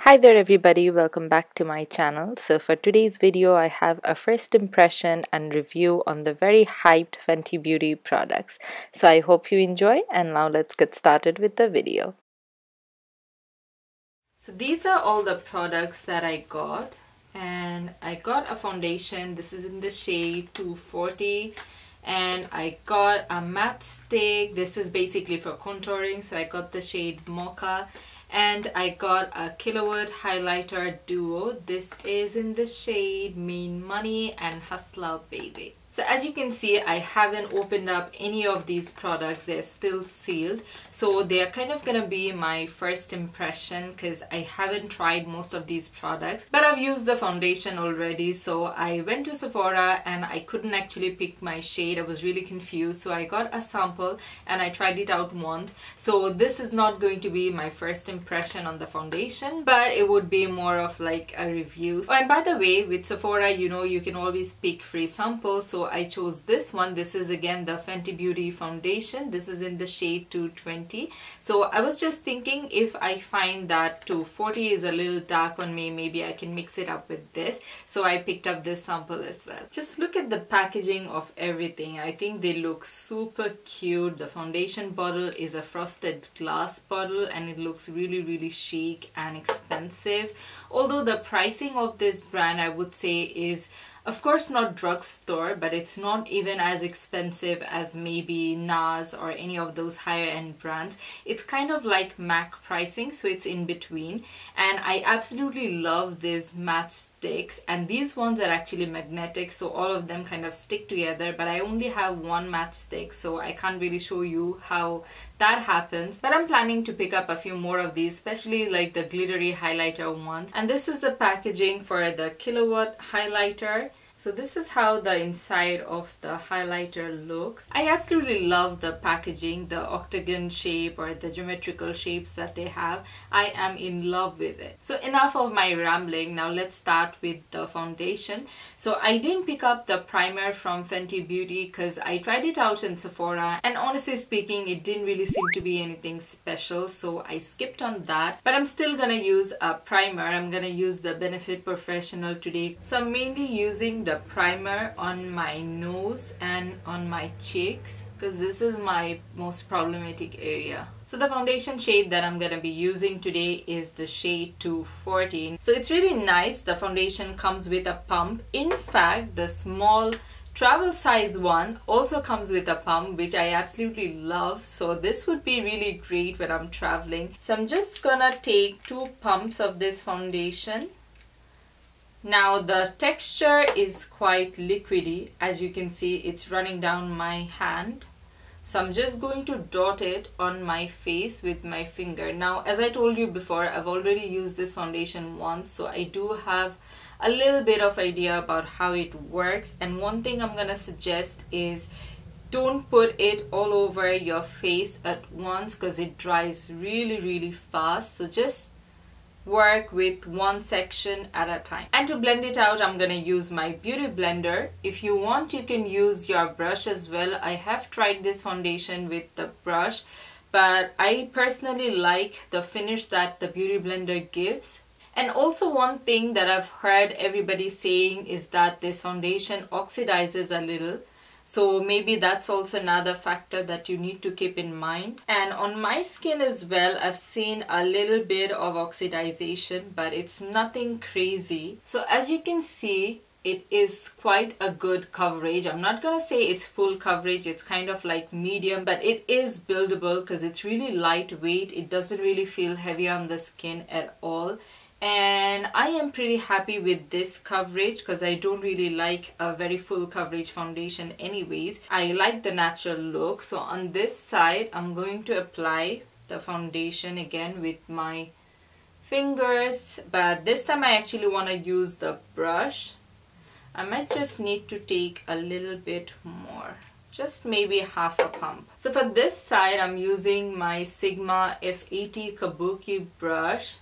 Hi there everybody, welcome back to my channel. So for today's video I have a first impression and review on the very hyped Fenty Beauty products. So I hope you enjoy, and now let's get started with the video. So these are all the products that I got, and I got a foundation. This is in the shade 240, and I got a Match Stix. This is basically for contouring, so I got the shade Mocha. And I got a Killawatt highlighter duo. This is in the shade Money Hustla Baby. So as you can see, I haven't opened up any of these products. They're still sealed. So they're kind of gonna be my first impression because I haven't tried most of these products. But I've used the foundation already. So I went to Sephora and I couldn't actually pick my shade. I was really confused. So I got a sample and I tried it out once. So this is not going to be my first impression on the foundation, but it would be more of like a review. Oh, and by the way, with Sephora, you know, you can always pick free samples. So I chose this one. This is again the Fenty Beauty foundation. This is in the shade 220. So I was just thinking, if I find that 240 is a little dark on me, maybe I can mix it up with this. So I picked up this sample as well. Just look at the packaging of everything. I think they look super cute. The foundation bottle is a frosted glass bottle and it looks really chic and expensive. Although the pricing of this brand, I would say, is of course not drugstore, but it's not even as expensive as maybe NARS or any of those higher end brands. It's kind of like MAC pricing, so it's in between. And I absolutely love this Match Stix, and these ones are actually magnetic, so all of them kind of stick together, but I only have one Match Stix, so I can't really show you how that happens. But I'm planning to pick up a few more of these, especially like the glittery highlighter ones. And this is the packaging for the Killawatt highlighter. So this is how the inside of the highlighter looks. I absolutely love the packaging, the octagon shape or the geometrical shapes that they have. I am in love with it. So enough of my rambling. Now let's start with the foundation. So I didn't pick up the primer from Fenty Beauty because I tried it out in Sephora, and honestly speaking, it didn't really seem to be anything special, so I skipped on that. But I'm still gonna use a primer. I'm gonna use the Benefit Professional today. So I'm mainly using the primer on my nose and on my cheeks because this is my most problematic area. So the foundation shade that I'm gonna be using today is the shade 214. So it's really nice. The foundation comes with a pump. In fact, the small travel size one also comes with a pump, which I absolutely love. So this would be really great when I'm traveling. So I'm just gonna take 2 pumps of this foundation. Now the texture is quite liquidy. As you can see, it's running down my hand. So I'm just going to dot it on my face with my finger. Now, as I told you before, I've already used this foundation once, so I do have a little bit of idea about how it works. And one thing I'm gonna suggest is don't put it all over your face at once because it dries really fast. So just work with one section at a time. And to blend it out, I'm gonna use my beauty blender. If you want, you can use your brush as well. I have tried this foundation with the brush, but I personally like the finish that the beauty blender gives. And also, one thing that I've heard everybody saying is that this foundation oxidizes a little. So maybe that's also another factor that you need to keep in mind. And on my skin as well, I've seen a little bit of oxidization, but it's nothing crazy. So as you can see, it is quite a good coverage. I'm not gonna say it's full coverage, it's kind of like medium, but it is buildable because it's really lightweight. It doesn't really feel heavy on the skin at all. And I am pretty happy with this coverage because I don't really like a very full coverage foundation anyways. I like the natural look. So on this side, I'm going to apply the foundation again with my fingers, but this time I actually want to use the brush. I might just need to take a little bit more, just maybe half a pump. So for this side, I'm using my Sigma F80 Kabuki brush,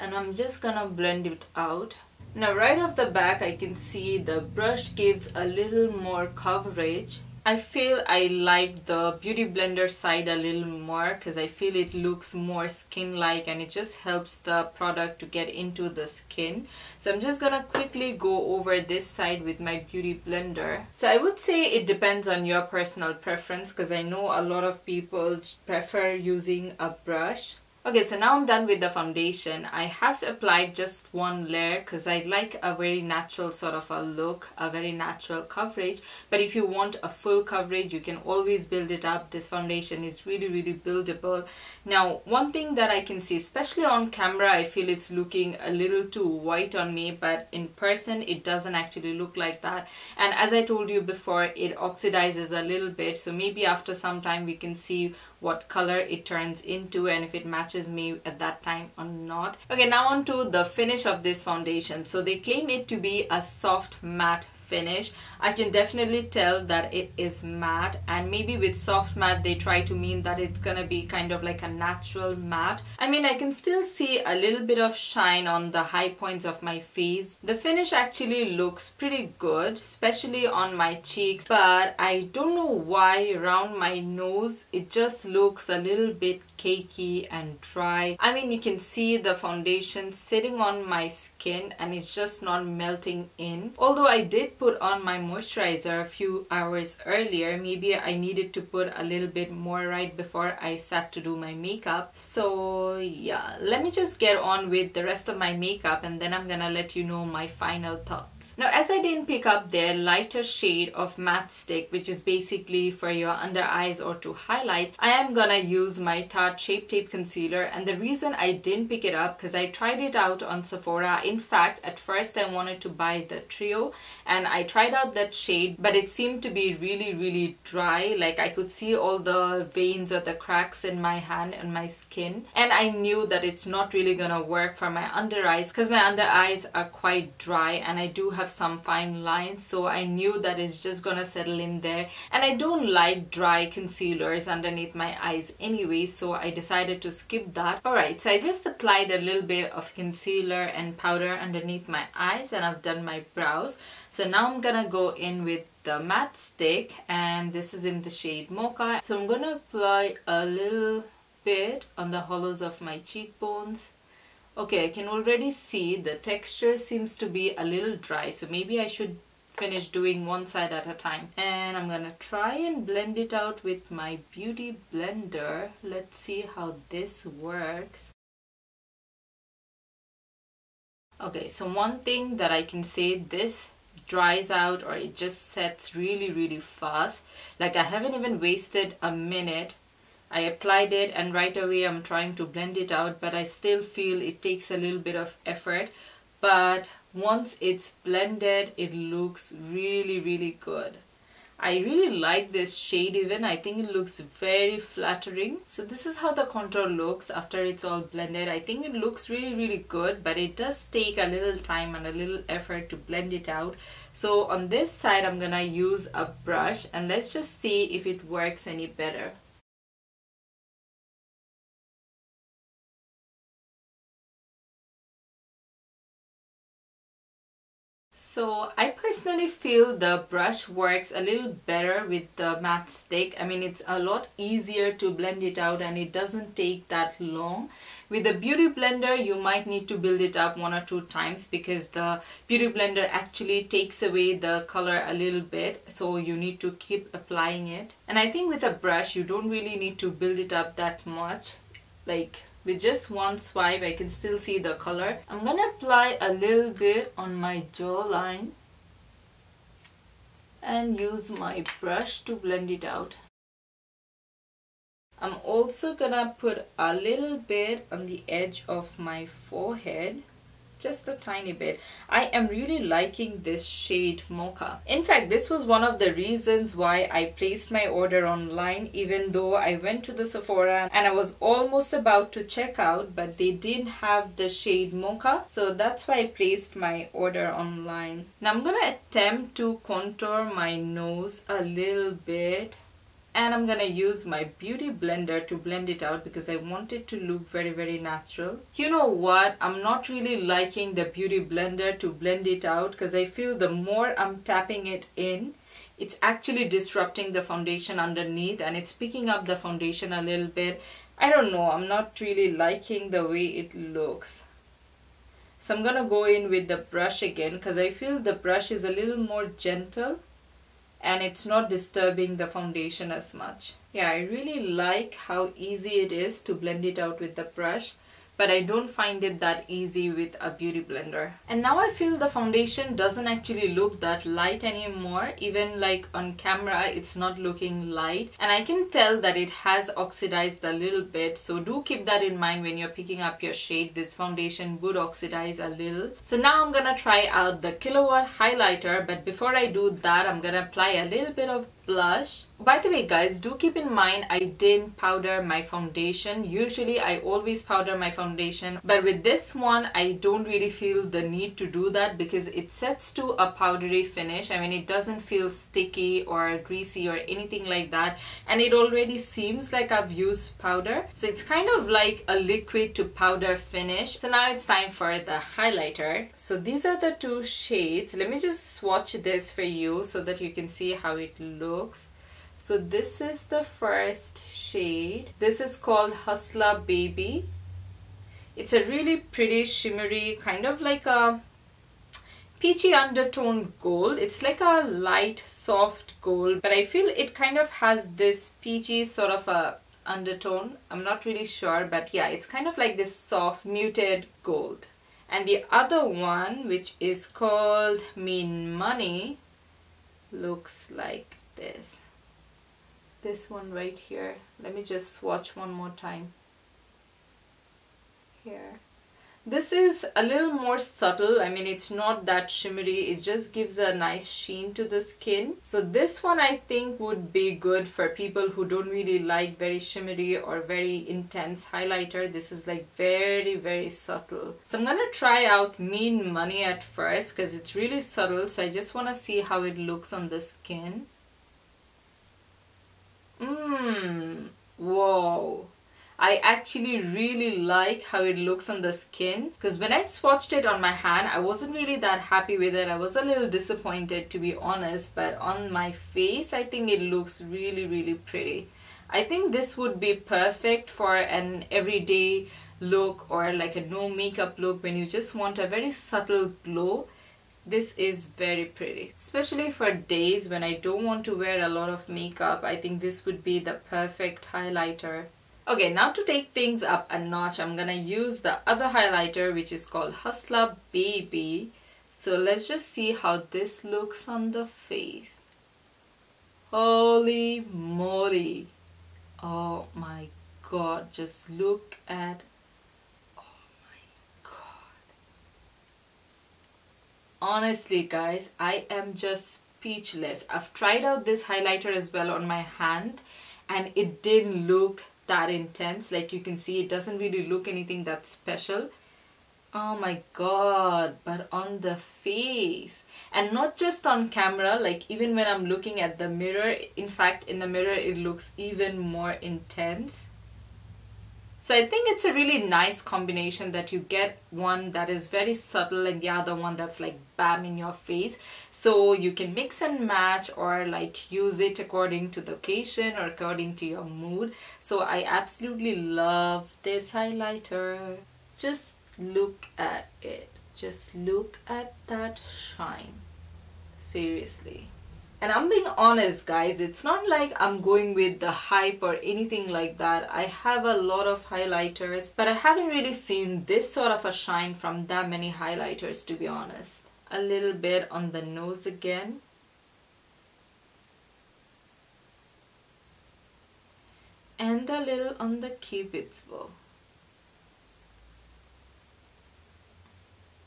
and I'm just gonna blend it out. Now right off the back, I can see the brush gives a little more coverage. I feel I like the Beauty Blender side a little more because I feel it looks more skin-like and it just helps the product to get into the skin. So I'm just gonna quickly go over this side with my Beauty Blender. So I would say it depends on your personal preference because I know a lot of people prefer using a brush. Okay, so now I'm done with the foundation. I have applied just one layer because I like a very natural sort of a look, a very natural coverage. But if you want a full coverage, you can always build it up. This foundation is really buildable. Now, one thing that I can see, especially on camera, I feel it's looking a little too white on me, but in person, it doesn't actually look like that. And as I told you before, it oxidizes a little bit. So maybe after some time, we can see what color it turns into and if it matches me at that time or not. Okay, now on to the finish of this foundation. So they claim it to be a soft matte finish. I can definitely tell that it is matte, and maybe with soft matte they try to mean that it's gonna be kind of like a natural matte. I mean, I can still see a little bit of shine on the high points of my face. The finish actually looks pretty good, especially on my cheeks, but I don't know why around my nose it just looks a little bit cakey and dry. I mean, you can see the foundation sitting on my skin and it's just not melting in. Although I did put on my moisturizer a few hours earlier, maybe I needed to put a little bit more right before I sat to do my makeup. So yeah, let me just get on with the rest of my makeup and then I'm gonna let you know my final thoughts. Now, as I didn't pick up their lighter shade of Match Stix, which is basically for your under eyes or to highlight, I am gonna use my Tarte Shape Tape Concealer. And the reason I didn't pick it up because I tried it out on Sephora. In fact, at first I wanted to buy the trio and I tried out that shade, but it seemed to be really dry. Like I could see all the veins or the cracks in my hand and my skin, and I knew that it's not really gonna work for my under eyes because my under eyes are quite dry and I do have some fine lines, so I knew that it's just gonna settle in there, and I don't like dry concealers underneath my eyes anyway, so I decided to skip that. Alright, so I just applied a little bit of concealer and powder underneath my eyes and I've done my brows. So now I'm gonna go in with the Match Stix, and this is in the shade Mocha. So I'm gonna apply a little bit on the hollows of my cheekbones. Okay, I can already see the texture seems to be a little dry, so maybe I should finish doing one side at a time. And I'm gonna try and blend it out with my Beauty Blender. Let's see how this works. Okay, so one thing that I can say, this dries out or it just sets really fast. Like I haven't even wasted a minute. I applied it and right away I'm trying to blend it out, but I still feel it takes a little bit of effort. But once it's blended, it looks really good. I really like this shade even. I think it looks very flattering. So this is how the contour looks after it's all blended. I think it looks really good, but it does take a little time and a little effort to blend it out. So on this side, I'm gonna use a brush and let's just see if it works any better. So I personally feel the brush works a little better with the Match Stix. I mean, it's a lot easier to blend it out and it doesn't take that long. With the Beauty Blender, you might need to build it up 1 or 2 times because the Beauty Blender actually takes away the color a little bit. So you need to keep applying it. And I think with a brush, you don't really need to build it up that much. Like with just one swipe, I can still see the color. I'm gonna apply a little bit on my jawline and use my brush to blend it out. I'm also gonna put a little bit on the edge of my forehead. Just a tiny bit. I am really liking this shade Mocha. In fact, this was one of the reasons why I placed my order online, even though I went to the Sephora and I was almost about to check out, but they didn't have the shade Mocha. So that's why I placed my order online. Now I'm gonna attempt to contour my nose a little bit. And I'm gonna use my Beauty Blender to blend it out because I want it to look very natural. You know what? I'm not really liking the Beauty Blender to blend it out because I feel the more I'm tapping it in, it's actually disrupting the foundation underneath and it's picking up the foundation a little bit. I don't know, I'm not really liking the way it looks. So I'm gonna go in with the brush again because I feel the brush is a little more gentle and it's not disturbing the foundation as much. Yeah, I really like how easy it is to blend it out with the brush, but I don't find it that easy with a beauty blender. And now I feel the foundation doesn't actually look that light anymore. Even like on camera, it's not looking light. And I can tell that it has oxidized a little bit. So do keep that in mind when you're picking up your shade. This foundation would oxidize a little. So now I'm gonna try out the Killawatt highlighter. But before I do that, I'm gonna apply a little bit of blush. By the way guys, do keep in mind I didn't powder my foundation. Usually I always powder my foundation, but with this one I don't really feel the need to do that because it sets to a powdery finish. I mean, it doesn't feel sticky or greasy or anything like that, and it already seems like I've used powder, so it's kind of like a liquid to powder finish. So now it's time for the highlighter. So these are the two shades. Let me just swatch this for you so that you can see how it looks. So this is the first shade. This is called Hustla Baby. It's a really pretty shimmery, kind of like a peachy undertone gold. It's like a light soft gold, but I feel it kind of has this peachy sort of a undertone. I'm not really sure, but yeah, it's kind of like this soft muted gold. And the other one, which is called Mean Money, looks like this one right here. Let me just swatch one more time. Here, this is a little more subtle. I mean, it's not that shimmery, it just gives a nice sheen to the skin. So this one I think would be good for people who don't really like very shimmery or very intense highlighter. This is like very subtle. So I'm gonna try out Mean Money at first because it's really subtle, so I just want to see how it looks on the skin. Whoa, I actually really like how it looks on the skin, because when I swatched it on my hand, I wasn't really that happy with it. I was a little disappointed, to be honest, but on my face I think it looks really pretty. I think this would be perfect for an everyday look or like a no makeup look when you just want a very subtle glow. This is very pretty, especially for days when I don't want to wear a lot of makeup. I think this would be the perfect highlighter. Okay, now to take things up a notch, I'm gonna use the other highlighter, which is called Hustla Baby. So let's just see how this looks on the face. Holy moly! Oh my god, just look at... Honestly guys, I am just speechless. I've tried out this highlighter as well on my hand and it didn't look that intense. Like you can see, it doesn't really look anything that special. Oh my god, but on the face, and not just on camera, like even when I'm looking at the mirror, in fact in the mirror it looks even more intense. So I think it's a really nice combination that you get one that is very subtle and the other one that's like bam in your face. So you can mix and match or like use it according to the occasion or according to your mood. So I absolutely love this highlighter. Just look at it. Just look at that shine. Seriously. And I'm being honest guys, it's not like I'm going with the hype or anything like that. I have a lot of highlighters, but I haven't really seen this sort of a shine from that many highlighters, to be honest. A little bit on the nose again. And a little on the Cupid's bow.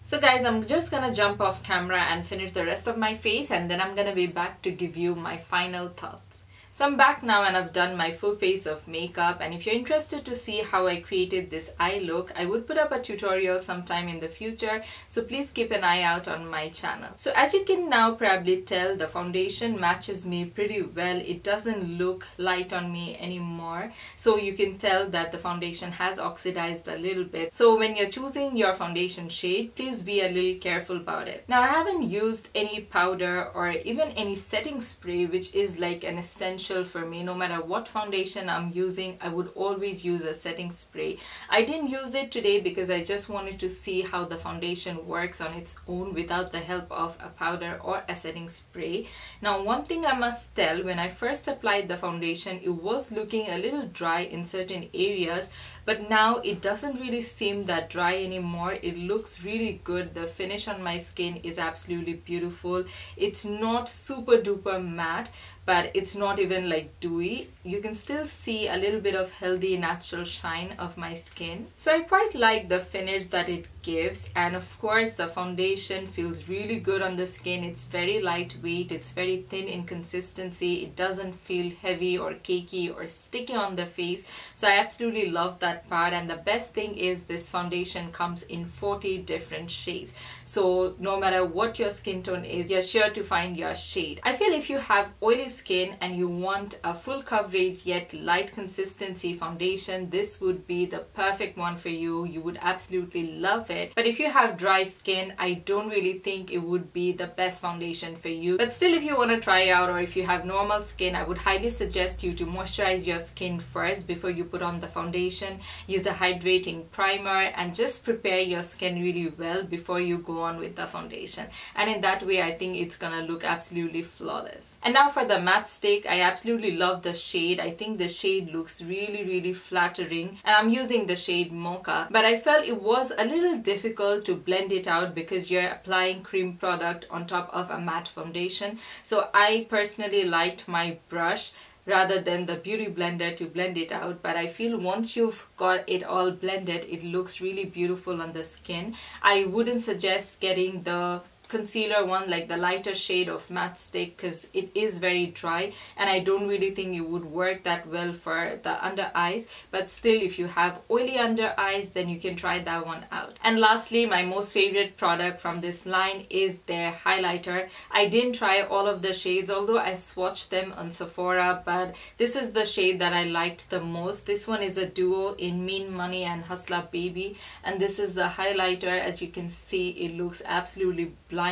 So guys, I'm just gonna jump off camera and finish the rest of my face, and then I'm gonna be back to give you my final thoughts. So I'm back now and I've done my full face of makeup, and if you're interested to see how I created this eye look, I would put up a tutorial sometime in the future, so please keep an eye out on my channel. So as you can now probably tell, the foundation matches me pretty well. It doesn't look light on me anymore, so you can tell that the foundation has oxidized a little bit. So when you're choosing your foundation shade, please be a little careful about it. Now I haven't used any powder or even any setting spray, which is like an essential for me. No matter what foundation I'm using, I would always use a setting spray. I didn't use it today because I just wanted to see how the foundation works on its own without the help of a powder or a setting spray. Now one thing I must tell, when I first applied the foundation, it was looking a little dry in certain areas, but now it doesn't really seem that dry anymore. It looks really good. The finish on my skin is absolutely beautiful. It's not super duper matte, but it's not even like dewy. You can still see a little bit of healthy natural shine of my skin. So I quite like the finish that it gives, and of course the foundation feels really good on the skin. It's very lightweight, it's very thin in consistency, it doesn't feel heavy or cakey or sticky on the face. So I absolutely love that part, and the best thing is this foundation comes in 40 different shades. So no matter what your skin tone is, you're sure to find your shade. I feel if you have oily skin and you want a full coverage yet light consistency foundation, this would be the perfect one for you. You would absolutely love it. But if you have dry skin, I don't really think it would be the best foundation for you. But still, if you want to try out, or if you have normal skin, I would highly suggest you to moisturize your skin first before you put on the foundation. Use a hydrating primer and just prepare your skin really well before you go on with the foundation, and in that way I think it's gonna look absolutely flawless. And now for the Match Stix, I absolutely love the shade. I think the shade looks really flattering, and I'm using the shade Mocha, but I felt it was a little difficult to blend it out because you're applying cream product on top of a matte foundation. So I personally liked my brush rather than the beauty blender to blend it out, but I feel once you've got it all blended, it looks really beautiful on the skin. I wouldn't suggest getting the concealer one, like the lighter shade of Match Stix, because it is very dry and I don't really think it would work that well for the under eyes. But still, if you have oily under eyes, then you can try that one out. And lastly, my most favorite product from this line is their highlighter. I didn't try all of the shades, although I swatched them on Sephora, but this is the shade that I liked the most. This one is a duo in Mean Money and Hustla Baby, and this is the highlighter. As you can see, it looks absolutely blinding.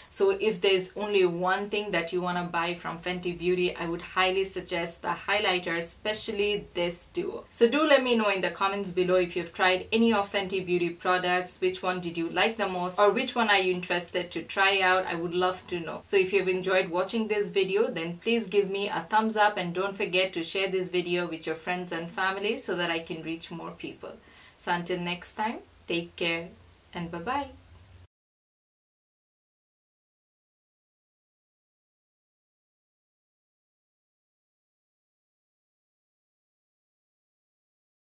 So if there's only one thing that you want to buy from Fenty Beauty, I would highly suggest the highlighter, especially this duo. So do let me know in the comments below if you've tried any of Fenty Beauty products, which one did you like the most, or which one are you interested to try out. I would love to know. So if you've enjoyed watching this video, then please give me a thumbs up, and don't forget to share this video with your friends and family so that I can reach more people. So until next time, take care and bye-bye.